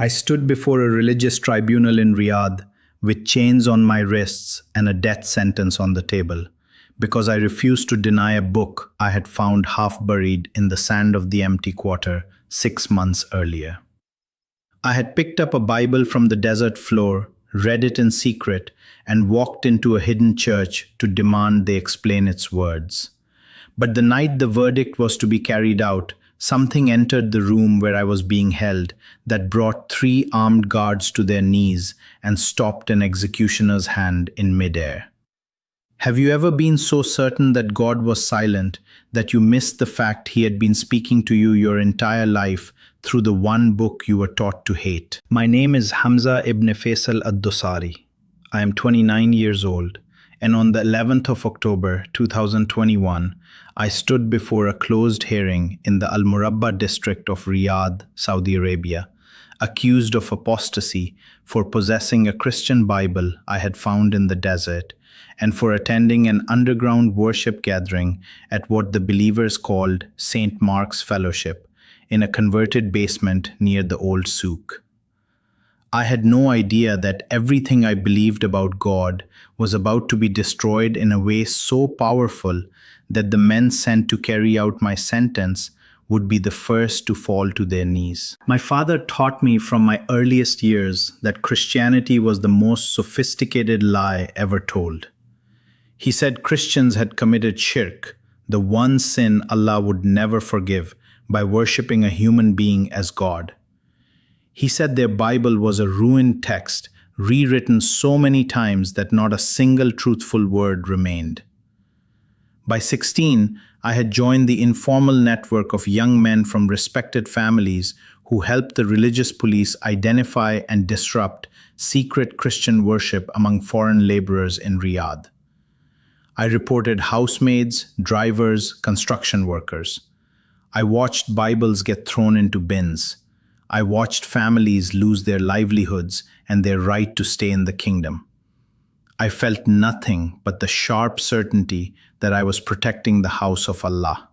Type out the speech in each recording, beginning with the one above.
I stood before a religious tribunal in Riyadh with chains on my wrists and a death sentence on the table because I refused to deny a book I had found half buried in the sand of the empty quarter 6 months earlier. I had picked up a Bible from the desert floor, read it in secret, and walked into a hidden church to demand they explain its words. But the night the verdict was to be carried out, something entered the room where I was being held that brought 3 armed guards to their knees and stopped an executioner's hand in midair. Have you ever been so certain that God was silent that you missed the fact He had been speaking to you your entire life through the one book you were taught to hate? My name is Hamza ibn Faisal ad-Dosari. I am 29 years old, and on the 11th of October 2021, I stood before a closed hearing in the Al-Murabba district of Riyadh, Saudi Arabia, accused of apostasy for possessing a Christian Bible I had found in the desert and for attending an underground worship gathering at what the believers called St. Mark's Fellowship in a converted basement near the old souk. I had no idea that everything I believed about God was about to be destroyed in a way so powerful that the men sent to carry out my sentence would be the first to fall to their knees. My father taught me from my earliest years that Christianity was the most sophisticated lie ever told. He said Christians had committed shirk, the one sin Allah would never forgive, by worshipping a human being as God. He said their Bible was a ruined text, rewritten so many times that not a single truthful word remained. By 16, I had joined the informal network of young men from respected families who helped the religious police identify and disrupt secret Christian worship among foreign laborers in Riyadh. I reported housemaids, drivers, construction workers. I watched Bibles get thrown into bins. I watched families lose their livelihoods and their right to stay in the kingdom. I felt nothing but the sharp certainty that I was protecting the house of Allah.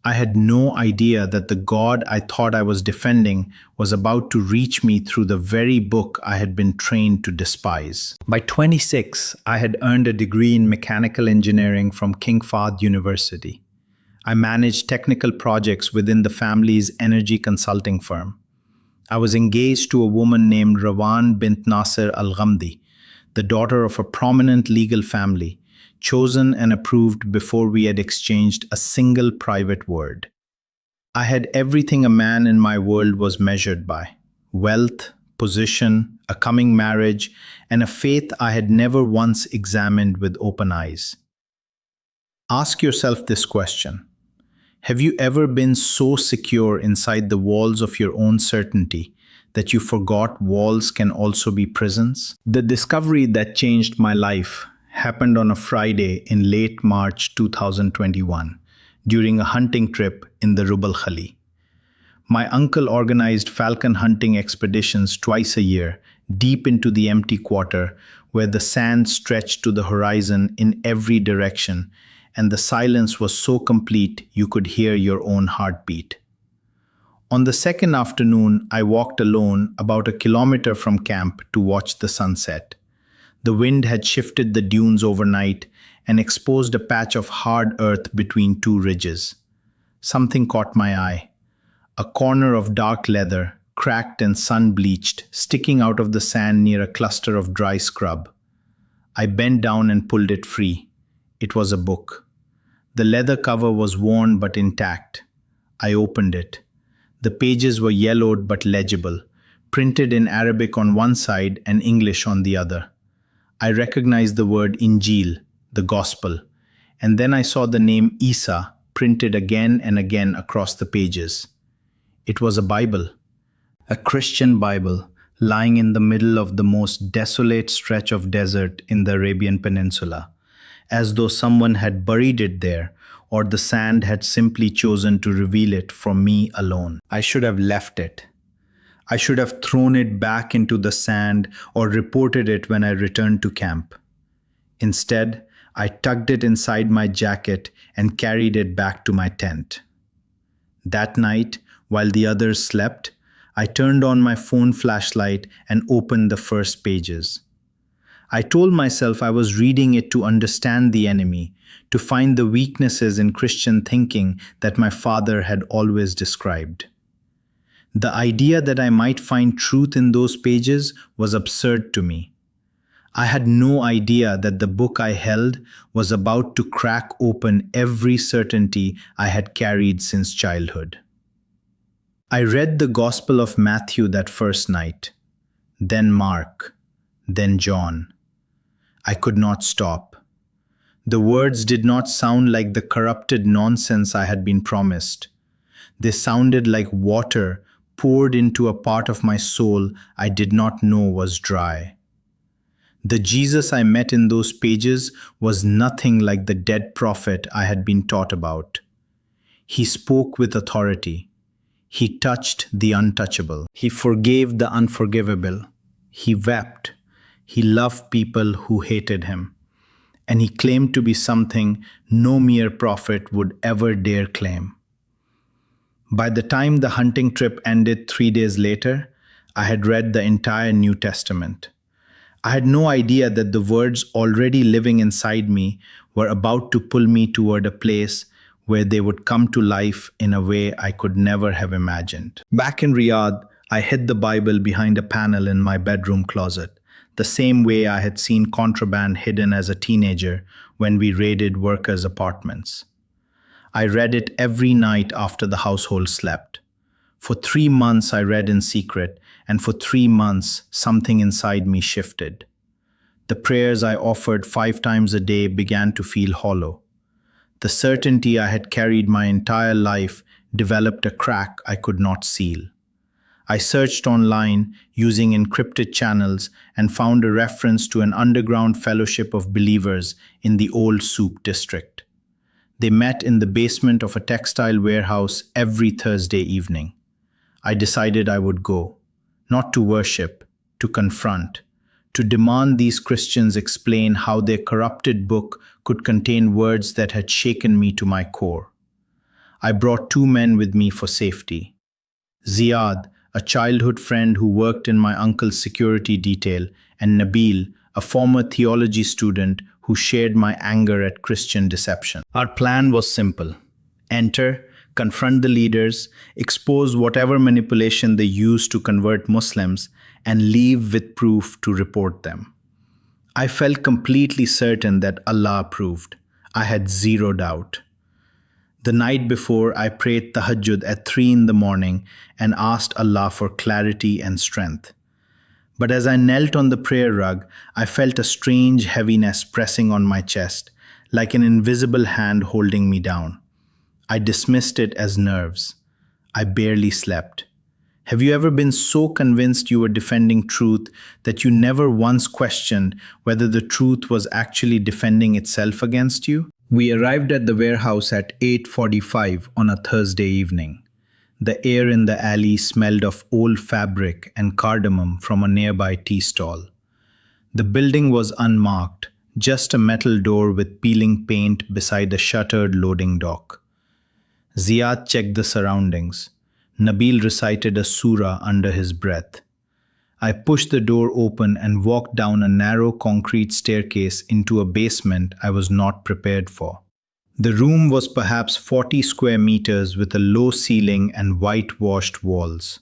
I had no idea that the God I thought I was defending was about to reach me through the very book I had been trained to despise. By 26, I had earned a degree in mechanical engineering from King Fahd University. I managed technical projects within the family's energy consulting firm. I was engaged to a woman named Rawan bint Nasir al-Ghamdi, the daughter of a prominent legal family, chosen and approved before we had exchanged a single private word. I had everything a man in my world was measured by: wealth, position, a coming marriage, and a faith I had never once examined with open eyes. Ask yourself this question. Have you ever been so secure inside the walls of your own certainty that you forgot walls can also be prisons? The discovery that changed my life happened on a Friday in late March 2021 during a hunting trip in the Rub al Khali. My uncle organized falcon hunting expeditions twice a year, deep into the empty quarter where the sand stretched to the horizon in every direction and the silence was so complete you could hear your own heartbeat. On the second afternoon, I walked alone about a kilometer from camp to watch the sunset. The wind had shifted the dunes overnight and exposed a patch of hard earth between 2 ridges. Something caught my eye. A corner of dark leather, cracked and sun-bleached, sticking out of the sand near a cluster of dry scrub. I bent down and pulled it free. It was a book. The leather cover was worn but intact. I opened it. The pages were yellowed but legible, printed in Arabic on one side and English on the other. I recognized the word Injil, the Gospel, and then I saw the name Isa printed again and again across the pages. It was a Bible, a Christian Bible, lying in the middle of the most desolate stretch of desert in the Arabian Peninsula, as though someone had buried it there or the sand had simply chosen to reveal it for me alone. I should have left it. I should have thrown it back into the sand or reported it when I returned to camp. Instead, I tucked it inside my jacket and carried it back to my tent. That night, while the others slept, I turned on my phone flashlight and opened the first pages. I told myself I was reading it to understand the enemy, to find the weaknesses in Christian thinking that my father had always described. The idea that I might find truth in those pages was absurd to me. I had no idea that the book I held was about to crack open every certainty I had carried since childhood. I read the Gospel of Matthew that first night, then Mark, then John. I could not stop. The words did not sound like the corrupted nonsense I had been promised. They sounded like water poured into a part of my soul I did not know was dry. The Jesus I met in those pages was nothing like the dead prophet I had been taught about. He spoke with authority. He touched the untouchable. He forgave the unforgivable. He wept. He loved people who hated him. And he claimed to be something no mere prophet would ever dare claim. By the time the hunting trip ended 3 days later, I had read the entire New Testament. I had no idea that the words already living inside me were about to pull me toward a place where they would come to life in a way I could never have imagined. Back in Riyadh, I hid the Bible behind a panel in my bedroom closet, the same way I had seen contraband hidden as a teenager when we raided workers' apartments. I read it every night after the household slept. For 3 months I read in secret, and for 3 months something inside me shifted. The prayers I offered 5 times a day began to feel hollow. The certainty I had carried my entire life developed a crack I could not seal. I searched online using encrypted channels and found a reference to an underground fellowship of believers in the old Soup district. They met in the basement of a textile warehouse every Thursday evening. I decided I would go, not to worship, to confront, to demand these Christians explain how their corrupted book could contain words that had shaken me to my core. I brought 2 men with me for safety. Ziad, a childhood friend who worked in my uncle's security detail, and Nabil, a former theology student who shared my anger at Christian deception. Our plan was simple. Enter, confront the leaders, expose whatever manipulation they used to convert Muslims, and leave with proof to report them. I felt completely certain that Allah approved. I had 0 doubt. The night before, I prayed tahajjud at 3 in the morning and asked Allah for clarity and strength. But as I knelt on the prayer rug, I felt a strange heaviness pressing on my chest, like an invisible hand holding me down. I dismissed it as nerves. I barely slept. Have you ever been so convinced you were defending truth that you never once questioned whether the truth was actually defending itself against you? We arrived at the warehouse at 8:45 on a Thursday evening. The air in the alley smelled of old fabric and cardamom from a nearby tea stall. The building was unmarked, just a metal door with peeling paint beside a shuttered loading dock. Ziad checked the surroundings. Nabil recited a surah under his breath. I pushed the door open and walked down a narrow concrete staircase into a basement I was not prepared for. The room was perhaps 40 square meters with a low ceiling and whitewashed walls.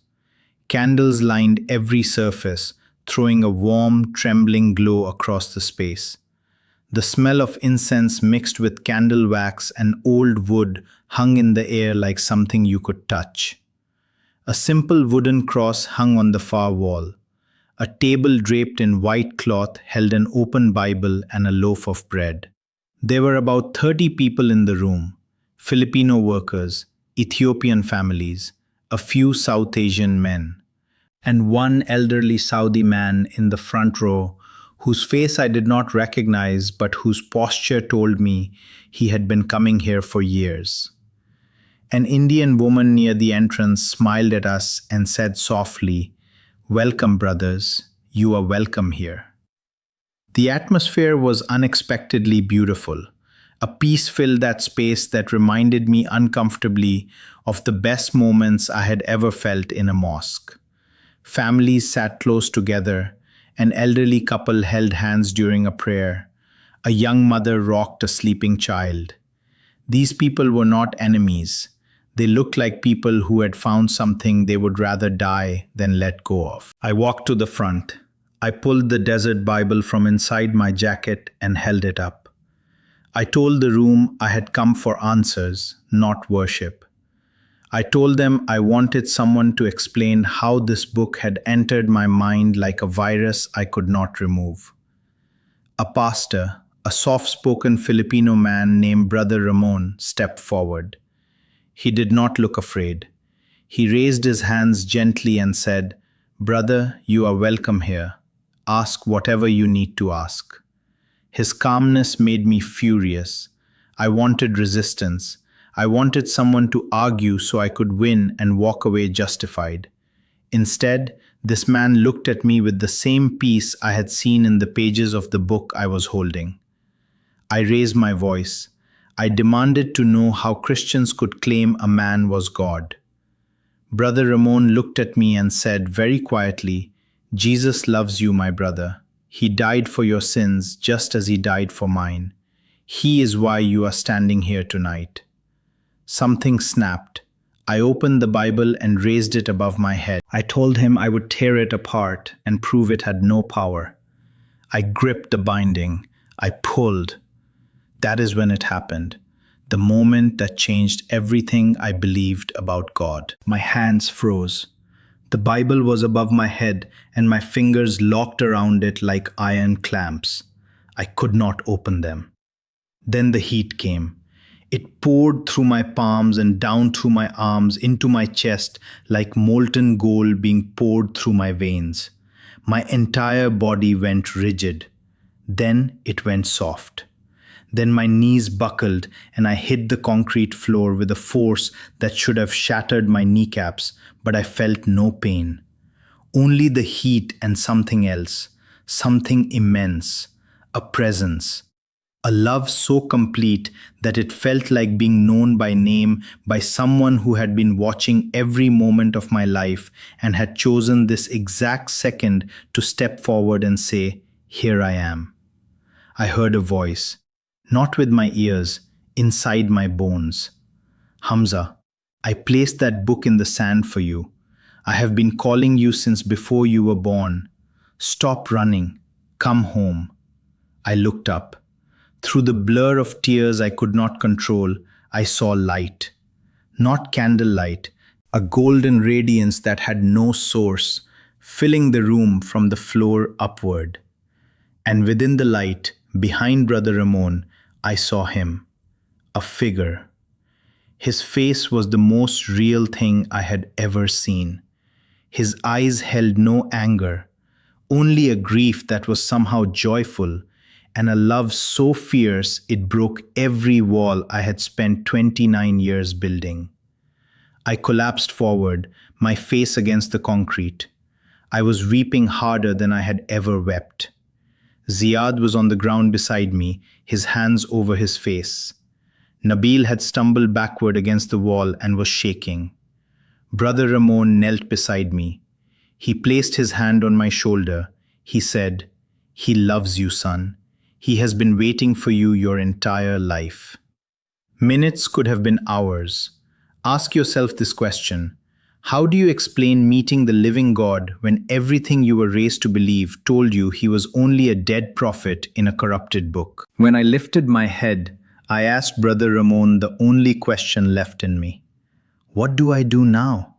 Candles lined every surface, throwing a warm, trembling glow across the space. The smell of incense mixed with candle wax and old wood hung in the air like something you could touch. A simple wooden cross hung on the far wall. A table draped in white cloth held an open Bible and a loaf of bread. There were about 30 people in the room, Filipino workers, Ethiopian families, a few South Asian men, and one elderly Saudi man in the front row whose face I did not recognize but whose posture told me he had been coming here for years. An Indian woman near the entrance smiled at us and said softly, "Welcome, brothers. You are welcome here." The atmosphere was unexpectedly beautiful. A peace filled that space that reminded me uncomfortably of the best moments I had ever felt in a mosque. Families sat close together. An elderly couple held hands during a prayer. A young mother rocked a sleeping child. These people were not enemies. They looked like people who had found something they would rather die than let go of. I walked to the front. I pulled the Desert Bible from inside my jacket and held it up. I told the room I had come for answers, not worship. I told them I wanted someone to explain how this book had entered my mind like a virus I could not remove. A pastor, a soft-spoken Filipino man named Brother Ramon, stepped forward. He did not look afraid. He raised his hands gently and said, "Brother, you are welcome here. Ask whatever you need to ask." His calmness made me furious. I wanted resistance. I wanted someone to argue so I could win and walk away justified. Instead, this man looked at me with the same peace I had seen in the pages of the book I was holding. I raised my voice. I demanded to know how Christians could claim a man was God. Brother Ramon looked at me and said very quietly, "Jesus loves you, my brother. He died for your sins just as he died for mine. He is why you are standing here tonight." Something snapped. I opened the Bible and raised it above my head. I told him I would tear it apart and prove it had no power. I gripped the binding. I pulled. That is when it happened. The moment that changed everything I believed about God. My hands froze. The Bible was above my head and my fingers locked around it like iron clamps. I could not open them. Then the heat came. It poured through my palms and down through my arms into my chest like molten gold being poured through my veins. My entire body went rigid. Then it went soft. Then my knees buckled and I hit the concrete floor with a force that should have shattered my kneecaps, but I felt no pain. Only the heat and something else, something immense, a presence. A love so complete that it felt like being known by name by someone who had been watching every moment of my life and had chosen this exact second to step forward and say, "Here I am." I heard a voice, not with my ears, inside my bones. "Hamza, I placed that book in the sand for you. I have been calling you since before you were born. Stop running. Come home." I looked up. Through the blur of tears I could not control, I saw light. Not candlelight, a golden radiance that had no source, filling the room from the floor upward. And within the light, behind Brother Ramon, I saw him, a figure. His face was the most real thing I had ever seen. His eyes held no anger, only a grief that was somehow joyful, and a love so fierce it broke every wall I had spent 29 years building. I collapsed forward, my face against the concrete. I was weeping harder than I had ever wept. Ziad was on the ground beside me, his hands over his face. Nabil had stumbled backward against the wall and was shaking. Brother Ramon knelt beside me. He placed his hand on my shoulder. He said, "He loves you, son. He has been waiting for you your entire life." Minutes could have been hours. Ask yourself this question. How do you explain meeting the living God when everything you were raised to believe told you he was only a dead prophet in a corrupted book? When I lifted my head, I asked Brother Ramon the only question left in me. What do I do now?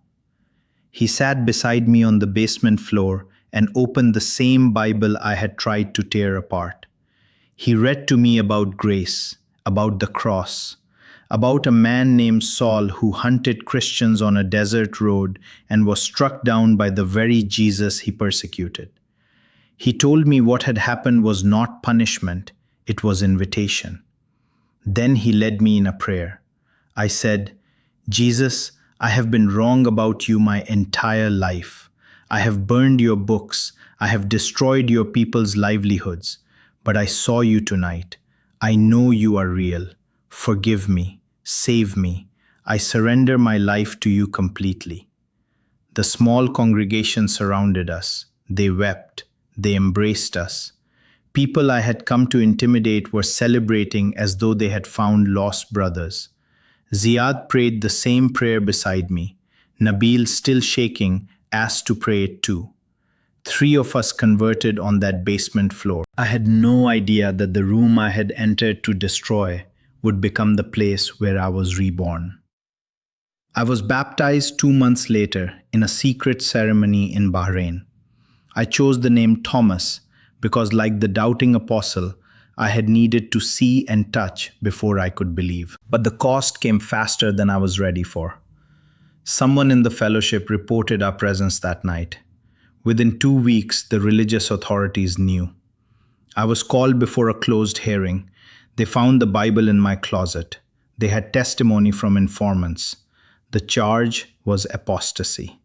He sat beside me on the basement floor and opened the same Bible I had tried to tear apart. He read to me about grace, about the cross, about a man named Saul who hunted Christians on a desert road and was struck down by the very Jesus he persecuted. He told me what had happened was not punishment, it was invitation. Then he led me in a prayer. I said, "Jesus, I have been wrong about you my entire life. I have burned your books. I have destroyed your people's livelihoods. But I saw you tonight. I know you are real. Forgive me. Save me. I surrender my life to you completely." The small congregation surrounded us. They wept. They embraced us. People I had come to intimidate were celebrating as though they had found lost brothers. Ziad prayed the same prayer beside me. Nabil, still shaking, asked to pray it too. 3 of us converted on that basement floor. I had no idea that the room I had entered to destroy would become the place where I was reborn. I was baptized 2 months later in a secret ceremony in Bahrain. I chose the name Thomas because, like the doubting apostle, I had needed to see and touch before I could believe. But the cost came faster than I was ready for. Someone in the fellowship reported our presence that night. Within 2 weeks, the religious authorities knew. I was called before a closed hearing. They found the Bible in my closet. They had testimony from informants. The charge was apostasy.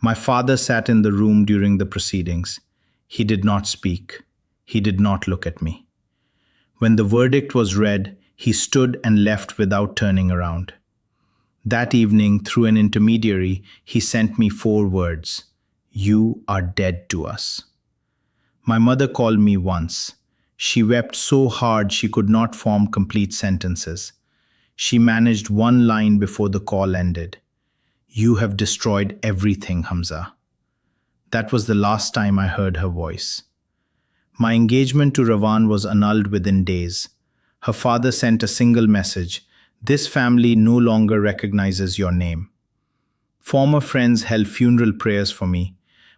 My father sat in the room during the proceedings. He did not speak. He did not look at me. When the verdict was read, he stood and left without turning around. That evening, through an intermediary, he sent me 4 words: "You are dead to us." My mother called me once. She wept so hard she could not form complete sentences. She managed one line before the call ended. "You have destroyed everything, Hamza." That was the last time I heard her voice. My engagement to Ravan was annulled within days. Her father sent a single message: "This family no longer recognizes your name." Former friends held funeral prayers for me.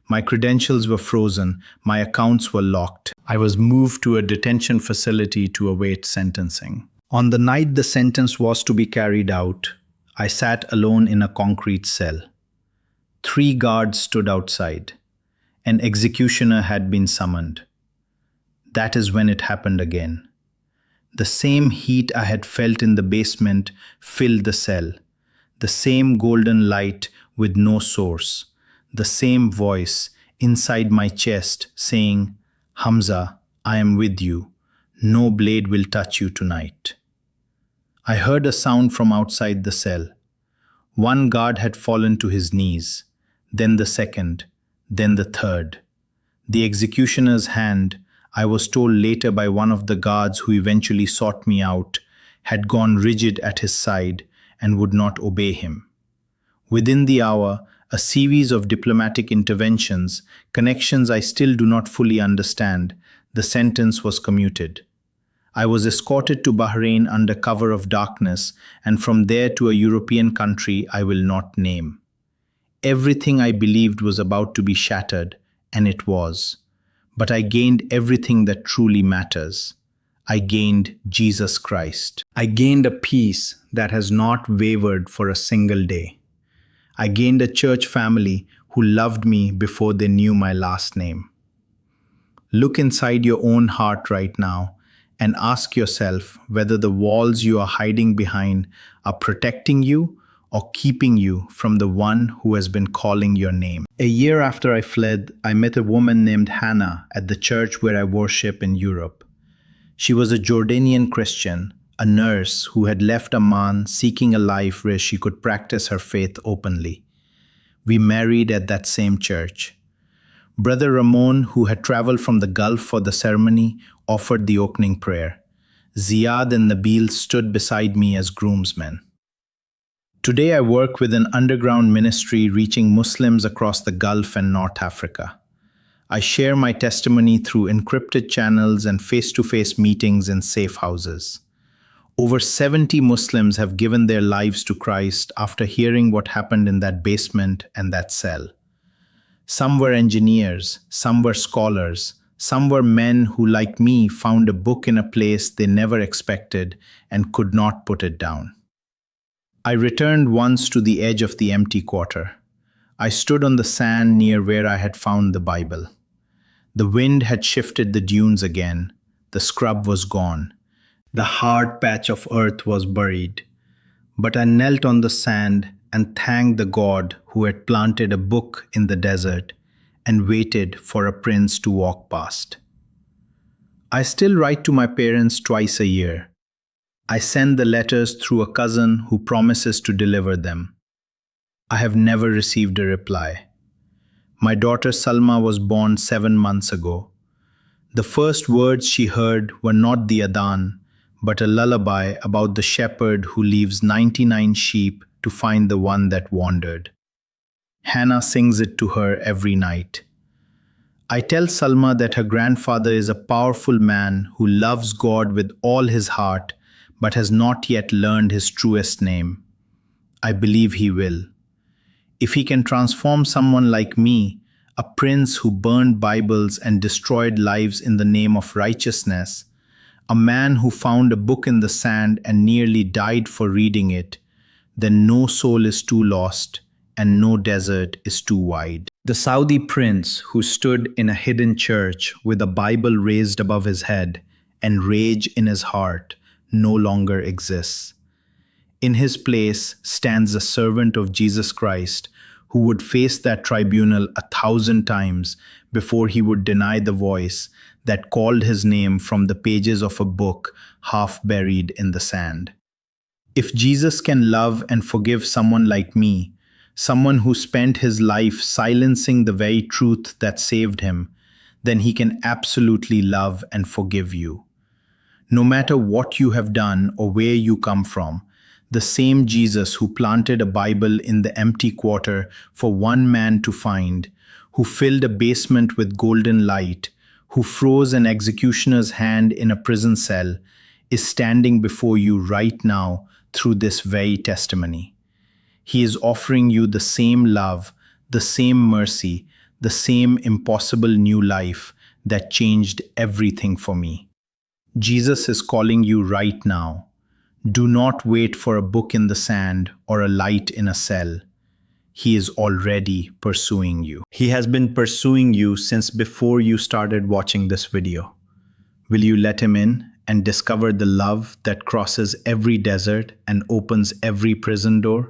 My credentials were frozen. My accounts were locked. I was moved to a detention facility to await sentencing. On the night the sentence was to be carried out, I sat alone in a concrete cell. 3 guards stood outside. An executioner had been summoned. That is when it happened again. The same heat I had felt in the basement filled the cell. The same golden light with no source. The same voice inside my chest saying, "Hamza, I am with you. No blade will touch you tonight." I heard a sound from outside the cell. One guard had fallen to his knees, then the second, then the third. The executioner's hand, I was told later by one of the guards who eventually sought me out, had gone rigid at his side and would not obey him. Within the hour, a series of diplomatic interventions, connections I still do not fully understand, the sentence was commuted. I was escorted to Bahrain under cover of darkness, and from there to a European country I will not name. Everything I believed was about to be shattered, and it was. But I gained everything that truly matters. I gained Jesus Christ. I gained a peace that has not wavered for a single day. I gained a church family who loved me before they knew my last name. Look inside your own heart right now and ask yourself whether the walls you are hiding behind are protecting you or keeping you from the one who has been calling your name. A year after I fled, I met a woman named Hannah at the church where I worship in Europe. She was a Jordanian Christian, a nurse who had left Amman seeking a life where she could practice her faith openly. We married at that same church. Brother Ramon, who had traveled from the Gulf for the ceremony, offered the opening prayer. Ziad and Nabil stood beside me as groomsmen. Today I work with an underground ministry reaching Muslims across the Gulf and North Africa. I share my testimony through encrypted channels and face-to-face meetings in safe houses. Over 70 Muslims have given their lives to Christ after hearing what happened in that basement and that cell. Some were engineers, some were scholars, some were men who, like me, found a book in a place they never expected and could not put it down. I returned once to the edge of the empty quarter. I stood on the sand near where I had found the Bible. The wind had shifted the dunes again. The scrub was gone. The hard patch of earth was buried. But I knelt on the sand and thanked the God who had planted a book in the desert and waited for a prince to walk past. I still write to my parents twice a year. I send the letters through a cousin who promises to deliver them. I have never received a reply. My daughter Salma was born 7 months ago. The first words she heard were not the adhan, but a lullaby about the shepherd who leaves 99 sheep to find the one that wandered. Hannah sings it to her every night. I tell Salma that her grandfather is a powerful man who loves God with all his heart, but has not yet learned his truest name. I believe he will. If he can transform someone like me, a prince who burned Bibles and destroyed lives in the name of righteousness, a man who found a book in the sand and nearly died for reading it, then no soul is too lost and no desert is too wide. The Saudi prince who stood in a hidden church with a Bible raised above his head and rage in his heart no longer exists. In his place stands a servant of Jesus Christ who would face that tribunal 1,000 times before he would deny the voice that called his name from the pages of a book half buried in the sand. If Jesus can love and forgive someone like me, someone who spent his life silencing the very truth that saved him, then he can absolutely love and forgive you. No matter what you have done or where you come from, the same Jesus who planted a Bible in the empty quarter for one man to find, who filled a basement with golden light, who froze an executioner's hand in a prison cell, is standing before you right now through this very testimony. He is offering you the same love, the same mercy, the same impossible new life that changed everything for me. Jesus is calling you right now. Do not wait for a book in the sand or a light in a cell. He is already pursuing you. He has been pursuing you since before you started watching this video. Will you let him in and discover the love that crosses every desert and opens every prison door?